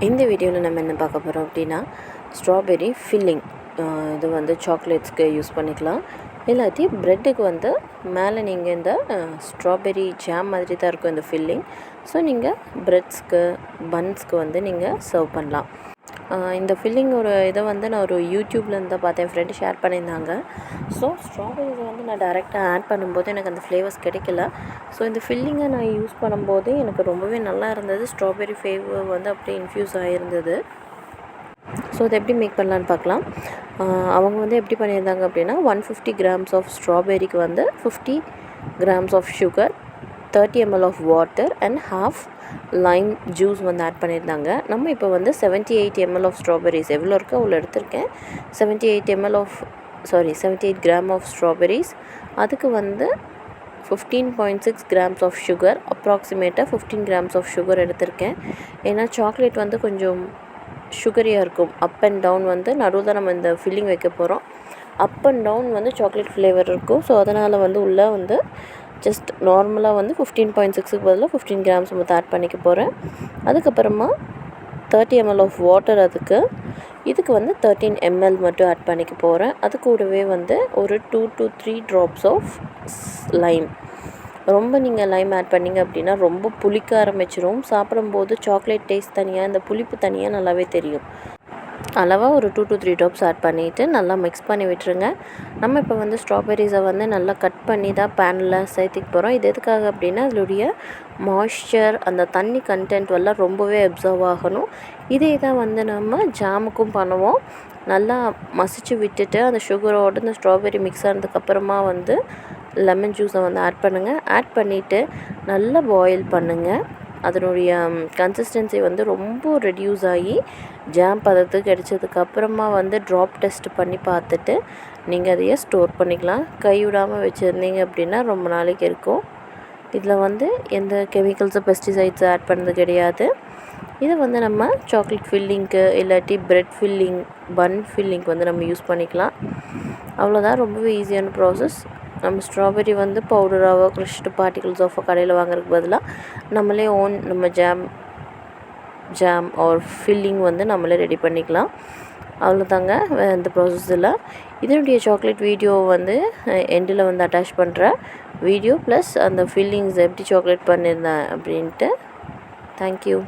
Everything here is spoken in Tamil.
இந்த வீடியோவில் நம்ம என்ன பார்க்க போகிறோம் அப்படின்னா ஸ்ட்ராபெரி ஃபில்லிங். இது வந்து சாக்லேட்ஸ்க்கு யூஸ் பண்ணிக்கலாம், இல்லாட்டி ப்ரெட்டுக்கு வந்து மேலே நீங்கள் இந்த ஸ்ட்ராபெரி ஜாம் மாதிரி தான் இருக்கும் இந்த ஃபில்லிங். ஸோ நீங்கள் ப்ரெட்ஸ்க்கு பன்ஸ்க்கு வந்து நீங்கள் சர்வ் பண்ணலாம். இந்த ஃபில்லிங்கோட இதை வந்து நான் ஒரு யூடியூப்லேருந்து தான் பார்த்தேன், ஃப்ரெண்டு ஷேர் பண்ணியிருந்தாங்க. ஸோ ஸ்ட்ராபெரிஸை வந்து நான் டைரெக்டாக ஆட் பண்ணும்போது எனக்கு அந்த ஃப்ளேவர்ஸ் கிடைக்கல. ஸோ இந்த ஃபில்லிங்கை நான் யூஸ் பண்ணும்போது எனக்கு ரொம்பவே நல்லா இருந்தது. ஸ்ட்ராபெரி ஃப்ளேவர் வந்து அப்படியே இன்ஃப்யூஸ் ஆகிருந்தது. ஸோ இதை எப்படி மேக் பண்ணலான்னு பார்க்கலாம். அவங்க வந்து எப்படி பண்ணியிருந்தாங்க அப்படின்னா 150 grams ஆஃப் ஸ்ட்ராபெரிக்கு வந்து 50 grams of sugar, 30 ml of water and half lime juice வந்து ஆட் பண்ணியிருந்தாங்க. நம்ம இப்போ வந்து 78 ml ஆஃப் ஸ்ட்ராபெரிஸ் எவ்வளோ இருக்கோ அவ்வளோ எடுத்திருக்கேன். 78 gram ஆஃப் ஸ்ட்ராபெரிஸ், அதுக்கு வந்து 15.6 grams ஆஃப் சுகர், அப்ராக்சிமேட்டாக 15 grams ஆஃப் சுகர் எடுத்திருக்கேன். ஏன்னா சாக்லேட் வந்து கொஞ்சம் சுகரியாக இருக்கும். அப் அண்ட் டவுன் வந்து நடுவில் தான் நம்ம இந்த ஃபில்லிங் வைக்க போகிறோம். அப் அண்ட் டவுன் வந்து சாக்லேட் ஃப்ளேவர் இருக்கும். ஸோ அதனால் வந்து உள்ளே வந்து ஜஸ்ட் நார்மலாக வந்து 15.6க்கு பதிலாக 15 grams மட்டும் ஆட் பண்ணிக்க போகிறேன். அதுக்கப்புறமா 30 ml ஆஃப் வாட்டர், இதுக்கு வந்து 13 ml மட்டும் ஆட் பண்ணிக்க போகிறேன். அது கூடவே வந்து ஒரு 2 to 3 drops ஆஃப் லைம். ரொம்ப நீங்கள் லைம் ஆட் பண்ணிங்க அப்படின்னா ரொம்ப புளிக்க ஆரம்பிச்சிரும். சாப்பிடும்போது சாக்லேட் டேஸ்ட் தனியாக, இந்த புளிப்பு தனியாக நல்லாவே தெரியும். அளவாக ஒரு 2 to 3 drops ஆட் பண்ணிவிட்டு நல்லா மிக்ஸ் பண்ணி விட்டுருங்க. நம்ம இப்போ வந்து ஸ்ட்ராபெரிஸை வந்து நல்லா கட் பண்ணி தான் பேனில் சேர்த்துக்க போகிறோம். இது எதுக்காக அப்படின்னா அதனுடைய மாய்ஸ்சர், அந்த தண்ணி கண்டென்ட் எல்லாம் ரொம்பவே அப்சர்வ் ஆகணும். இதே தான் வந்து நம்ம ஜாமுக்கும் பண்ணுவோம். நல்லா மசிச்சு விட்டுட்டு அந்த சுகரோடு இந்த ஸ்ட்ராபெரி மிக்ஸ் ஆனதுக்கப்புறமா வந்து லெமன் ஜூஸை வந்து ஆட் பண்ணுங்கள். ஆட் பண்ணிவிட்டு நல்லா பாயில் பண்ணுங்கள். அதனுடைய கன்சிஸ்டன்சி வந்து ரொம்ப ரெடியூஸ் ஆகி ஜாம் பதத்துக்கு கிடைச்சதுக்கப்புறமா வந்து ட்ராப் டெஸ்ட் பண்ணி பார்த்துட்டு நீங்கள் அதையே ஸ்டோர் பண்ணிக்கலாம். கைவிடாமல் வச்சுருந்தீங்க அப்படின்னா ரொம்ப நாளைக்கு இருக்கும். இதில் வந்து எந்த கெமிக்கல்ஸு, பெஸ்டிசைட்ஸு ஆட் பண்ணது கிடையாது. இதை வந்து நம்ம சாக்லேட் ஃபில்லிங்க்கு இல்லாட்டி ப்ரெட் ஃபில்லிங், பன் ஃபில்லிங்க்கு வந்து நம்ம யூஸ் பண்ணிக்கலாம். அவ்வளோதான், ரொம்பவே ஈஸியான ப்ராசஸ். நம்ம ஸ்ட்ராபெரி வந்து பவுடராகவோ க்ரஷ்டு பார்ட்டிகல்ஸ் ஆஃப் கடையில் வாங்குறதுக்கு பதிலாக நம்மளே நம்ம ஜாம் ஆர் ஃபில்லிங் வந்து நம்மளே ரெடி பண்ணிக்கலாம். அவ்வளோதாங்க, இந்த ப்ராசஸில் இதனுடைய சாக்லேட் வீடியோ வந்து எண்டில் வந்து அட்டாச் பண்ணுற வீடியோ ப்ளஸ் அந்த ஃபில்லிங்ஸ் எப்படி சாக்லேட் பண்ணியிருந்தேன் அப்படின்ட்டு. தேங்க்யூ.